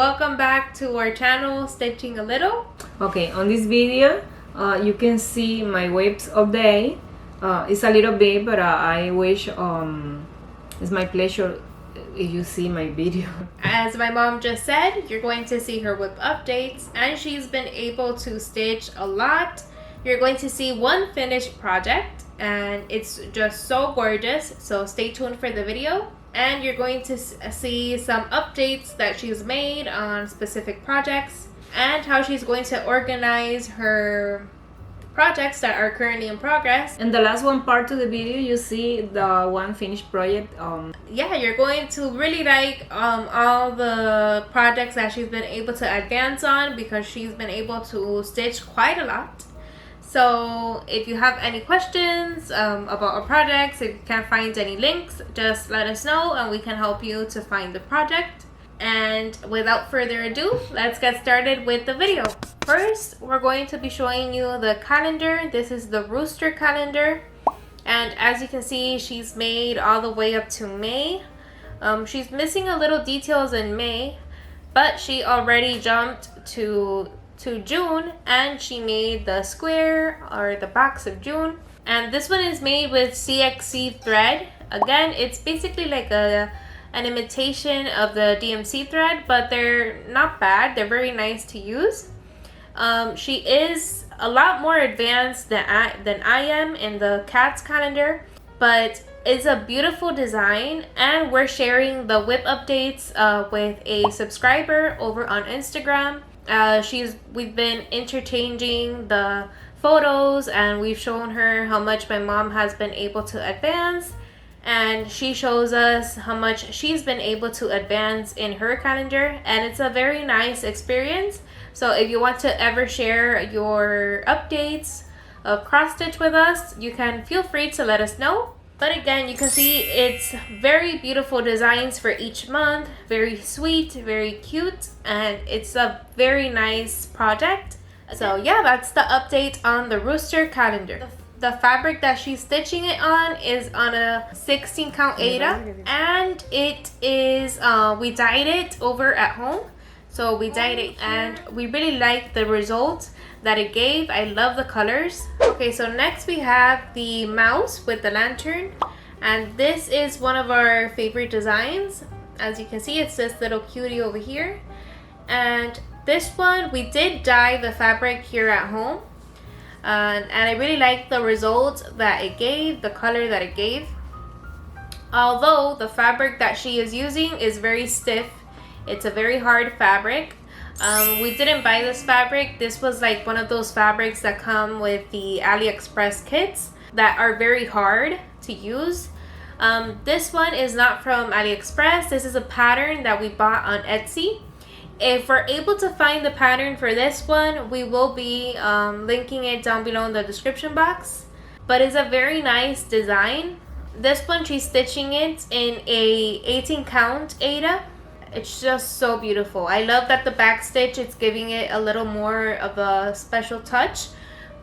welcome back to our channel, Stitching a Little. Okay, on this video you can see my WIPs update. It's a little big, but I wish it's my pleasure if you see my video. As my mom just said, you're going to see her WIP updates, and she's been able to stitch a lot. You're going to see one finished project, and it's just so gorgeous, so stay tuned for the video. And you're going to see some updates that she's made on specific projects and how she's going to organize her projects that are currently in progress. In the last one part of the video, you see the one finished project. Yeah, you're going to really like all the projects that she's been able to advance on, because she's been able to stitch quite a lot. So if you have any questions about our projects, if you can't find any links, just let us know and we can help you to find the project. And without further ado, let's get started with the video. First, we're going to be showing you the calendar. This is the Rooster Calendar. And as you can see, she's made all the way up to May. She's missing a little details in May, but she already jumped to June, and she made the square or the box of June. And this one is made with CXC thread. Again, it's basically like an imitation of the DMC thread, but they're not bad. They're very nice to use. She is a lot more advanced than I am in the cat's calendar, but it's a beautiful design, and we're sharing the WIP updates with a subscriber over on Instagram. We've been interchanging the photos, and we've shown her how much my mom has been able to advance, and she shows us how much she's been able to advance in her calendar, and it's a very nice experience. So if you want to ever share your updates of cross stitch with us, you can feel free to let us know. But again, you can see it's very beautiful designs for each month, very sweet, very cute, and it's a very nice project. So yeah, that's the update on the Rooster Calendar. The fabric that she's stitching it on is on a 16 count Aida, and it is we dyed it over at home. So we dyed it, and we really like the result that it gave. I love the colors. Okay, so next we have the mouse with the lantern, and this is one of our favorite designs. As you can see, it's this little cutie over here, and this one we did dye the fabric here at home, and I really like the result that it gave, the color that it gave. Although the fabric that she is using is very stiff, it's a very hard fabric. We didn't buy this fabric. This was like one of those fabrics that come with the AliExpress kits that are very hard to use. This one is not from AliExpress. This is a pattern that we bought on Etsy. If we're able to find the pattern for this one, we will be linking it down below in the description box. But it's a very nice design. This one, she's stitching it in a 18 count Aida. It's just so beautiful. I love that the back stitch, it's giving it a little more of a special touch.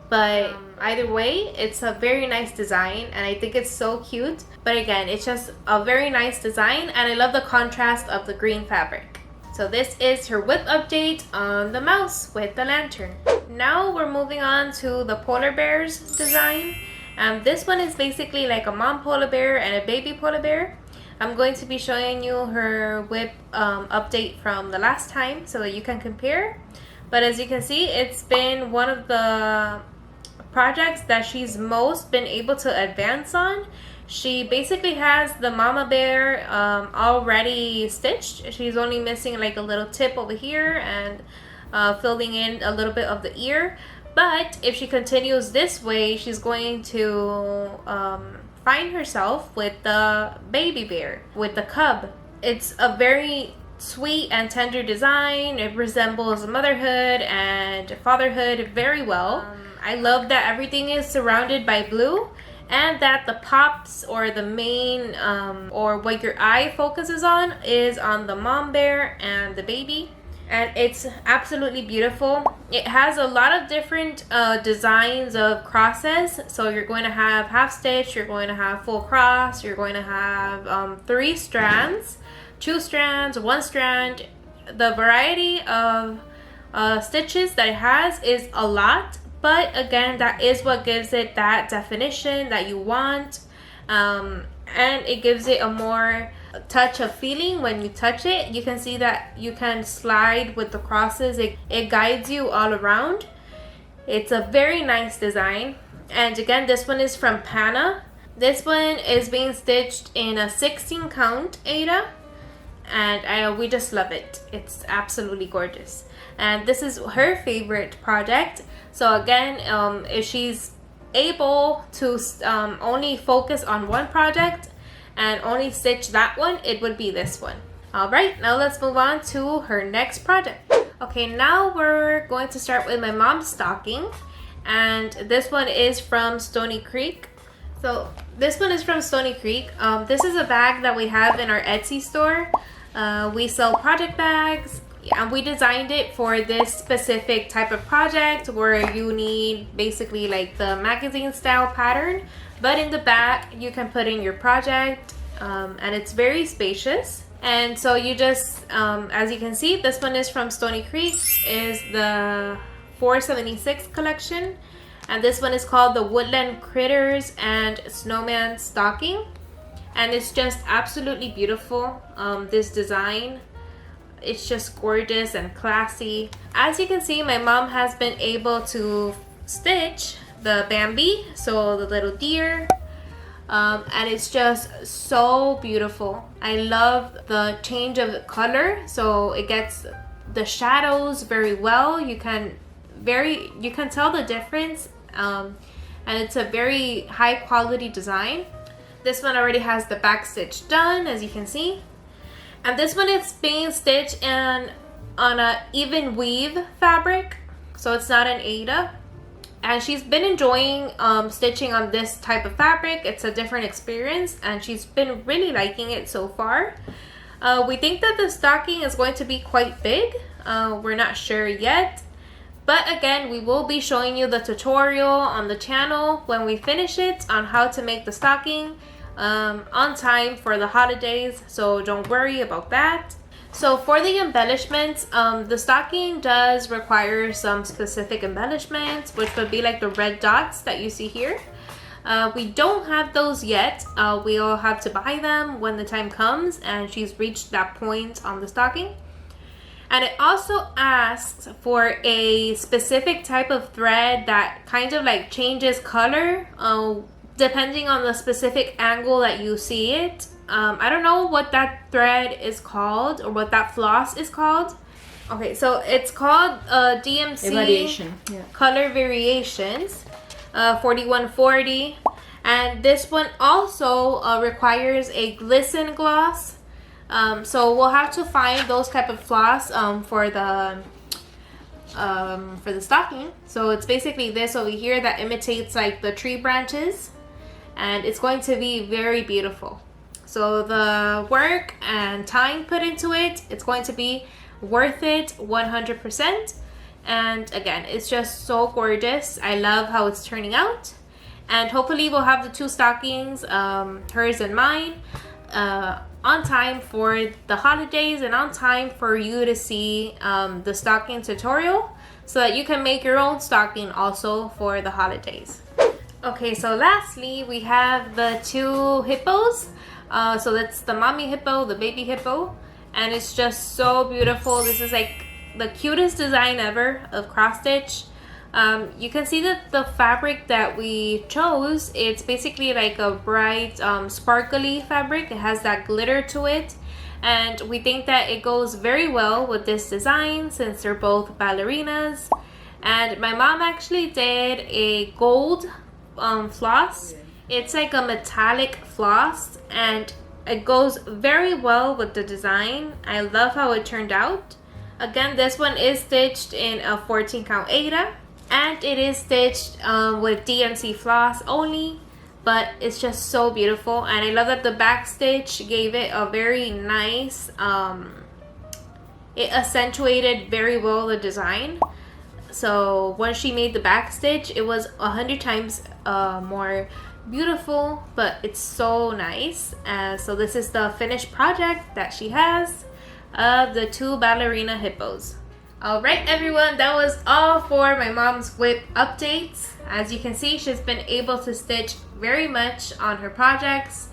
But either way, it's a very nice design, and I think it's so cute. But again, it's just a very nice design, and I love the contrast of the green fabric. So this is her WIP update on the mouse with the lantern. Now we're moving on to the polar bears design. This one is basically like a mom polar bear and a baby polar bear. I'm going to be showing you her WIP update from the last time so that you can compare. But as you can see, it's been one of the projects that she's most been able to advance on. She basically has the mama bear already stitched. She's only missing like a little tip over here and filling in a little bit of the ear. But if she continues this way, she's going to find herself with the baby bear, with the cub. It's a very sweet and tender design. It resembles motherhood and fatherhood very well. I love that everything is surrounded by blue, and that the pops or the main or what your eye focuses on is on the mom bear and the baby. And it's absolutely beautiful. It has a lot of different designs of crosses. So you're going to have half stitch, you're going to have full cross, you're going to have 3 strands, 2 strands, 1 strand, the variety of stitches that it has is a lot, but again, that is what gives it that definition that you want, and it gives it a more touch of feeling. When you touch it, you can see that you can slide with the crosses. It guides you all around. It's a very nice design. And again, this one is from Pana. This one is being stitched in a 16 count Aida, and we just love it. It's absolutely gorgeous, and this is her favorite project. So again, if she's able to only focus on one project and only stitch that one, it would be this one. All right, now let's move on to her next project. Okay, now we're going to start with my mom's stocking, and this one is from Stony Creek. So this one is from Stony Creek. This is a bag that we have in our Etsy store. We sell project bags, and we designed it for this specific type of project where you need basically like the magazine style pattern, but in the back you can put in your project, and it's very spacious. And so you just, as you can see, this one is from Stony Creek, is the 476 collection. And this one is called the Woodland Critters and Snowman Stocking. And it's just absolutely beautiful, this design. It's just gorgeous and classy. As you can see, my mom has been able to stitch the Bambi, so the little deer. And it's just so beautiful. I love the change of color, so it gets the shadows very well. You can tell the difference, and it's a very high quality design. This one already has the back stitch done, as you can see, and this one is being stitched on a even weave fabric, so it's not an Aida. And she's been enjoying stitching on this type of fabric. It's a different experience, and she's been really liking it so far. We think that the stocking is going to be quite big. We're not sure yet. But again, we will be showing you the tutorial on the channel when we finish it on how to make the stocking on time for the holidays. So don't worry about that. So for the embellishments, the stocking does require some specific embellishments, which would be like the red dots that you see here. We don't have those yet. We'll have to buy them when the time comes and she's reached that point on the stocking. And it also asks for a specific type of thread that kind of like changes color depending on the specific angle that you see it. I don't know what that thread is called or what that floss is called. Okay, so it's called DMC variation. Yeah. Color Variations 4140. And this one also requires a glisten gloss. So we'll have to find those type of floss for the stocking. So it's basically this over here that imitates like the tree branches, and it's going to be very beautiful. So the work and time put into it, it's going to be worth it 100%. And again, it's just so gorgeous. I love how it's turning out. And hopefully we'll have the two stockings, hers and mine, on time for the holidays and on time for you to see the stocking tutorial so that you can make your own stocking also for the holidays. Okay, so lastly we have the two hippos. So that's the mommy hippo, the baby hippo, and it's just so beautiful. This is like the cutest design ever of cross stitch. You can see that the fabric that we chose, it's basically like a bright sparkly fabric. It has that glitter to it, and we think that it goes very well with this design since they're both ballerinas. And my mom actually did a gold floss. It's like a metallic floss, and it goes very well with the design. I love how it turned out. Again, this one is stitched in a 14 count Aida, and it is stitched with DMC floss only, but it's just so beautiful. And I love that the back stitch gave it a very nice, it accentuated very well the design. So when she made the back stitch, it was 100 times more beautiful, but it's so nice. So this is the finished project that she has. of the 2 ballerina hippos. Alright everyone, that was all for my mom's WIP updates. As you can see, she's been able to stitch very much on her projects.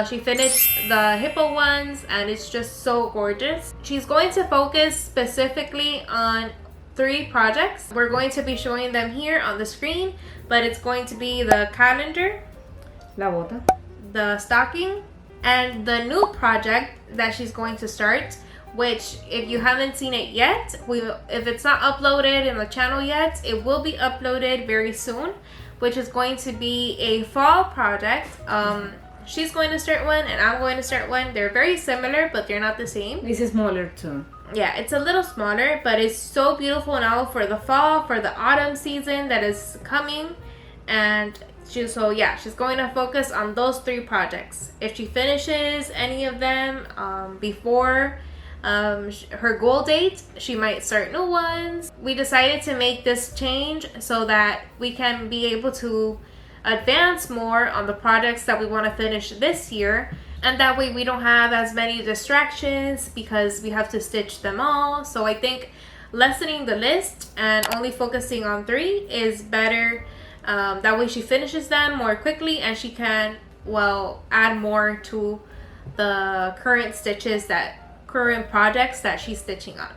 She finished the hippo ones and it's just so gorgeous. She's going to focus specifically on 3 projects. We're going to be showing them here on the screen, but it's going to be the calendar, La bota, the stocking, and the new project that she's going to start, which if you haven't seen it yet, if it's not uploaded in the channel yet, it will be uploaded very soon, which is going to be a fall project. She's going to start one and I'm going to start one. They're very similar, but they're not the same. this is smaller too. Yeah, it's a little smaller, but it's so beautiful now for the fall, for the autumn season that is coming. And she's going to focus on those 3 projects. If she finishes any of them before her goal date, she might start new ones. We decided to make this change so that we can be able to advance more on the projects that we want to finish this year, and that way we don't have as many distractions because we have to stitch them all. So I think lessening the list and only focusing on 3 is better. That way she finishes them more quickly and she can, well, add more to the current projects that she's stitching on.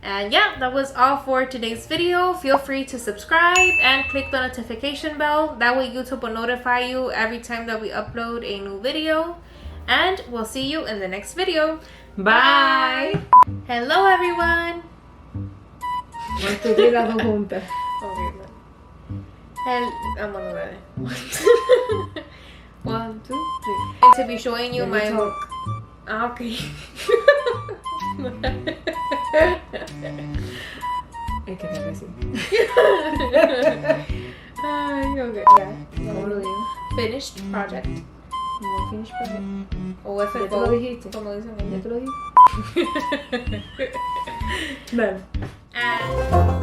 And yeah, that was all for today's video. Feel free to subscribe and click the notification bell. That way YouTube will notify you every time that we upload a new video. And we'll see you in the next video. Bye. Hello everyone. 1, 2, 3, las dos juntas. I'm on the 1, 2, 3. I'm going to be showing you my talk. Okay. Hay que hacerlo así. Ay, okay. ¿Cómo lo digo? Finished project. No, finish project. O if Ya it te lo goes, dijiste. como dicen Ya ellos. te lo dije. Dale. And